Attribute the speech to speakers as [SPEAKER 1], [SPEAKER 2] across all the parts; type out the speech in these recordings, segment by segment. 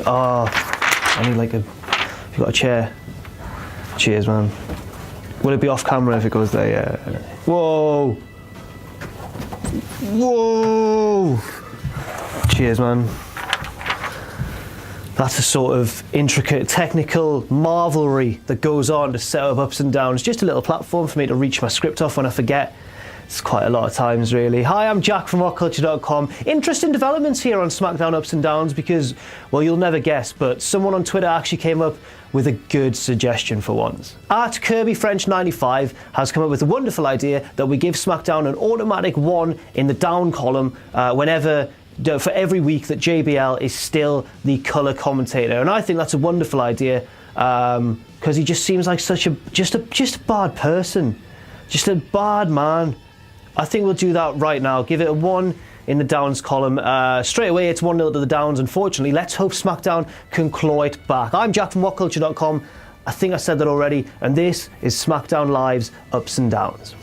[SPEAKER 1] Oh, I need like a... You got a chair? Cheers, man. Will it be off camera if it goes there? Yeah. Whoa! Whoa! Cheers, man. That's a sort of intricate technical marvelry that goes on to set up ups and downs. Just a little platform for me to reach my script off when I forget. It's quite a lot of times, really. Hi, I'm Jack from WhatCulture.com. Interesting developments here on SmackDown Ups and Downs because, well, you'll never guess, but someone on Twitter actually came up with a good suggestion for once. At KirbyFrench95 has come up with a wonderful idea that we give SmackDown an automatic 1 in the down column for every week that JBL is still the colour commentator. And I think that's a wonderful idea because he just seems like such a bad person. Just a bad man. I think we'll do that right now. Give it a 1 in the Downs column. Straight away, it's 1-0 to the Downs, unfortunately. Let's hope SmackDown can claw it back. I'm Jack from WhatCulture.com. I think I said that already. And this is SmackDown Live's Ups and Downs.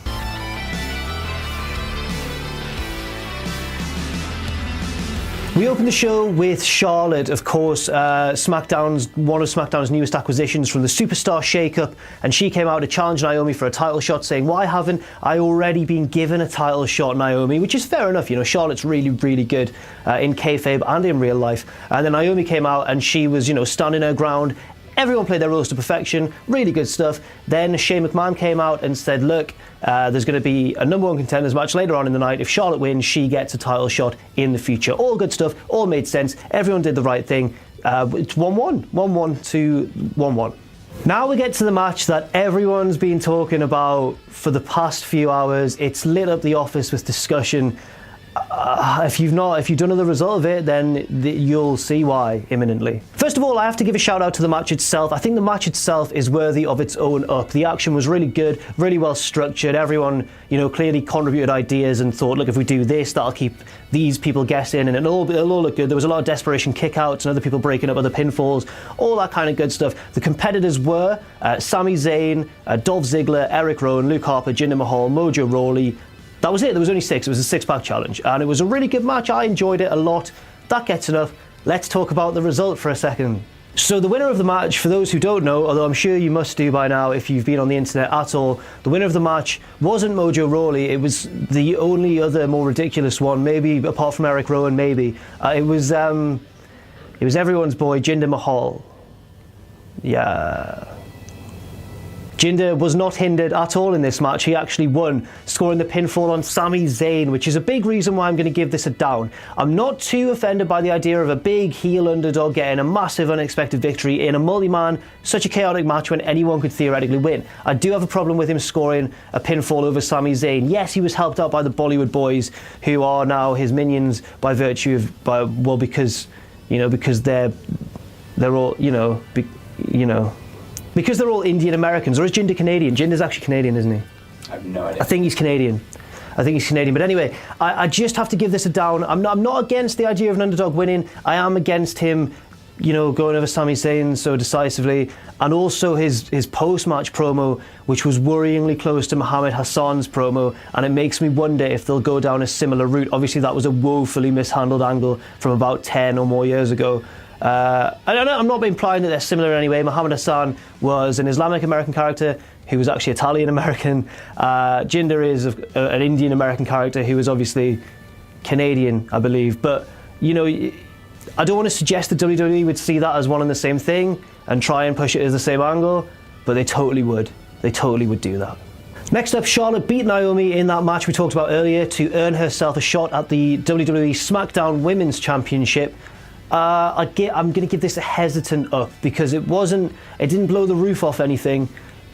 [SPEAKER 1] We opened the show with Charlotte, of course, one of SmackDown's newest acquisitions from the Superstar shakeup, and she came out to challenge Naomi for a title shot, saying, "Why haven't I already been given a title shot, Naomi?" Which is fair enough, you know. Charlotte's really, really good in kayfabe and in real life. And then Naomi came out and she was, you know, standing her ground. Everyone played their roles to perfection, really good stuff. Then Shane McMahon came out and said, look, there's going to be a number one contenders match later on in the night. If Charlotte wins, she gets a title shot in the future. All good stuff, all made sense. Everyone did the right thing. It's 1-1, 1-1 to 1-1. Now we get to the match that everyone's been talking about for the past few hours. It's lit up the office with discussion. If you don't know the result of it, then you'll see why imminently. First of all, I have to give a shout out to the match itself. I think the match itself is worthy of its own up. The action was really good, really well structured. Everyone, you know, clearly contributed ideas and thought, look, if we do this, that'll keep these people guessing and it'll all look good. There was a lot of desperation kickouts and other people breaking up other pinfalls, all that kind of good stuff. The competitors were Sami Zayn, Dolph Ziggler, Eric Rowan, Luke Harper, Jinder Mahal, Mojo Rawley. That was it. There was only 6. It was a 6-pack challenge. And it was a really good match. I enjoyed it a lot. That gets enough. Let's talk about the result for a second. So the winner of the match, for those who don't know, although I'm sure you must do by now if you've been on the internet at all, the winner of the match wasn't Mojo Rawley. It was the only other more ridiculous one, maybe apart from Eric Rowan, maybe. It was everyone's boy, Jinder Mahal. Yeah. Jinder was not hindered at all in this match. He actually won, scoring the pinfall on Sami Zayn, which is a big reason why I'm going to give this a down. I'm not too offended by the idea of a big heel underdog getting a massive unexpected victory in a multi-man, such a chaotic match when anyone could theoretically win. I do have a problem with him scoring a pinfall over Sami Zayn. Yes, he was helped out by the Bollywood boys, who are now his minions by virtue of, because they're all, because they're all Indian Americans. Or is Jinder Canadian? Jinder's actually Canadian, isn't he?
[SPEAKER 2] I have no idea.
[SPEAKER 1] I think he's Canadian. But anyway, I just have to give this a down. I'm not against the idea of an underdog winning. I am against him, going over Sami Zayn so decisively. And also his post-match promo, which was worryingly close to Muhammad Hassan's promo. And it makes me wonder if they'll go down a similar route. Obviously, that was a woefully mishandled angle from about 10 or more years ago. I'm not implying that they're similar in any way. Muhammad Hassan was an Islamic American character who was actually Italian American. Jinder is an Indian American character who was obviously Canadian, I believe. But, I don't want to suggest that WWE would see that as one and the same thing and try and push it as the same angle, but they totally would. They totally would do that. Next up, Charlotte beat Naomi in that match we talked about earlier to earn herself a shot at the WWE SmackDown Women's Championship. I'm going to give this a hesitant up because it didn't blow the roof off anything.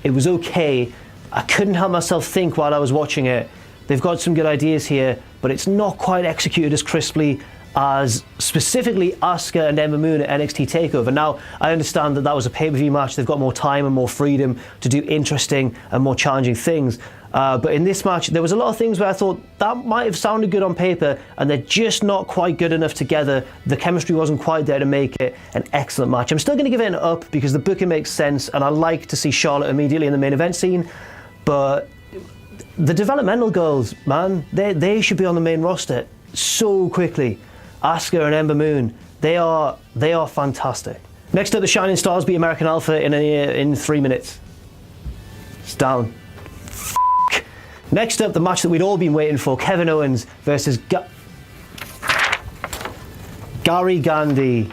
[SPEAKER 1] It was okay. I couldn't help myself think while I was watching it. They've got some good ideas here, but it's not quite executed as crisply as specifically Asuka and Ember Moon at NXT TakeOver. Now, I understand that was a pay-per-view match. They've got more time and more freedom to do interesting and more challenging things. But in this match, there was a lot of things where I thought that might have sounded good on paper, and they're just not quite good enough together. The chemistry wasn't quite there to make it an excellent match. I'm still going to give it an up because the booking makes sense, and I like to see Charlotte immediately in the main event scene. But the developmental girls, man, they should be on the main roster so quickly. Asuka and Ember Moon, They are fantastic. Next up, the Shining Stars beat American Alpha in 3 minutes. It's down. Next up, the match that we'd all been waiting for, Kevin Owens versus Gary Gandhi.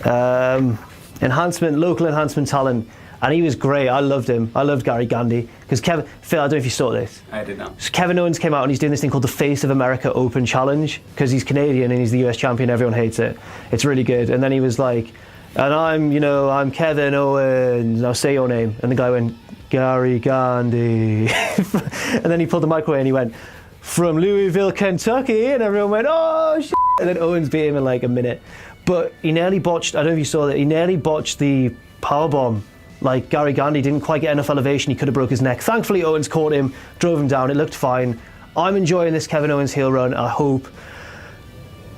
[SPEAKER 1] Local enhancement talent. And he was great. I loved him. I loved Gary Gandhi. Because Phil, I don't know if you saw this.
[SPEAKER 2] I did not.
[SPEAKER 1] So Kevin Owens came out and he's doing this thing called the Face of America Open Challenge. Because he's Canadian and he's the US champion. Everyone hates it. It's really good. And then he was like, and I'm Kevin Owens. I'll say your name. And the guy went, Gary Gandhi. And then he pulled the mic away and he went, from Louisville, Kentucky. And everyone went, oh, shit. And then Owens beat him in like a minute. But he nearly botched, I don't know if you saw that, he nearly botched the powerbomb. Like Gary Gandhi didn't quite get enough elevation, he could have broke his neck. Thankfully Owens caught him, drove him down, it looked fine. I'm enjoying this Kevin Owens heel run. I hope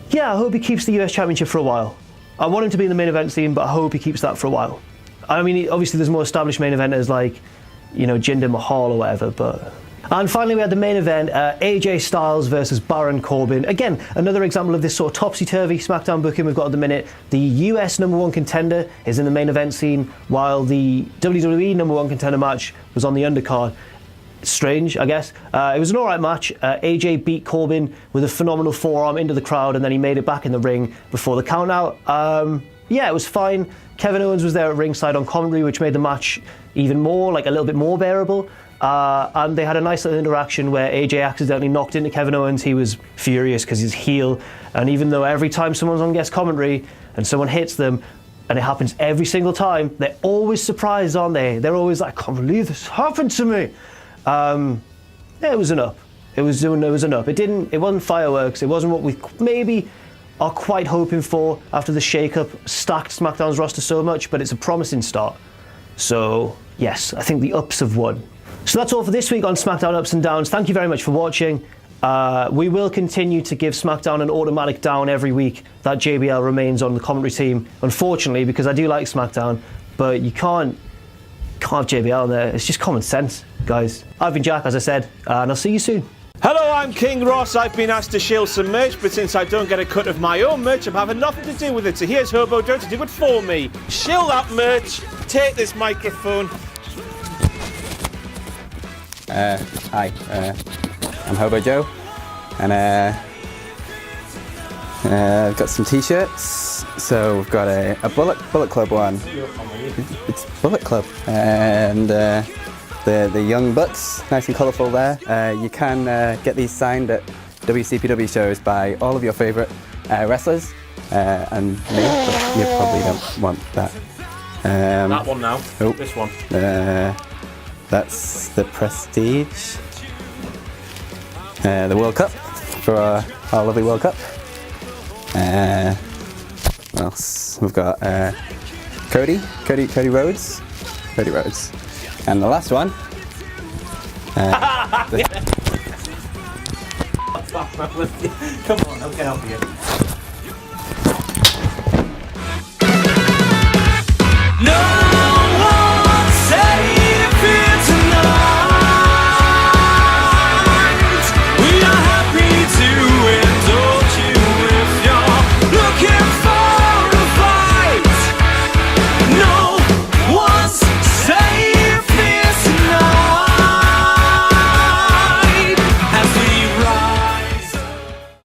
[SPEAKER 1] he keeps the US Championship for a while. I want him to be in the main event scene, but I hope he keeps that for a while. I mean, obviously there's more established main eventers like, Jinder Mahal or whatever, but... And finally we had the main event, AJ Styles versus Baron Corbin. Again, another example of this sort of topsy-turvy SmackDown booking we've got at the minute. The US #1 contender is in the main event scene, while the WWE #1 contender match was on the undercard. Strange, I guess. It was an alright match. AJ beat Corbin with a phenomenal forearm into the crowd, and then he made it back in the ring before the countout. It was fine. Kevin Owens was there at ringside on commentary, which made the match even more, like a little bit more bearable. And they had a nice little interaction where AJ accidentally knocked into Kevin Owens. He was furious because he's heel, and even though every time someone's on guest commentary and someone hits them, and it happens every single time, they're always surprised, aren't they? They're always like, I can't believe this happened to me. It was an up. It was an up. It wasn't fireworks. It wasn't what we maybe are quite hoping for after the shake-up stacked SmackDown's roster so much, but it's a promising start. So yes, I think the ups have won. So that's all for this week on SmackDown Ups and Downs. Thank you very much for watching. We will continue to give SmackDown an automatic down every week. That JBL remains on the commentary team, unfortunately, because I do like SmackDown, but you can't have JBL on there. It's just common sense, guys. I've been Jack, as I said, and I'll see you soon.
[SPEAKER 3] Hello, I'm King Ross. I've been asked to shield some merch, but since I don't get a cut of my own merch, I'm having nothing to do with it. So here's Hobo Joe to do it for me. Shield that merch, take this microphone.
[SPEAKER 2] Hi, I'm Hobo Joe, and I've got some t-shirts. So we've got a Bullet Club one. It's Bullet Club, and the Young Bucks, nice and colourful there. You can get these signed at WCPW shows by all of your favourite wrestlers, and me, but you probably don't want that.
[SPEAKER 3] That one now.
[SPEAKER 2] Oh,
[SPEAKER 3] this one.
[SPEAKER 2] That's the Prestige. The World Cup for our lovely World Cup. What else? We've got Cody Rhodes. And the last one.
[SPEAKER 3] Come on, I'll get out of here.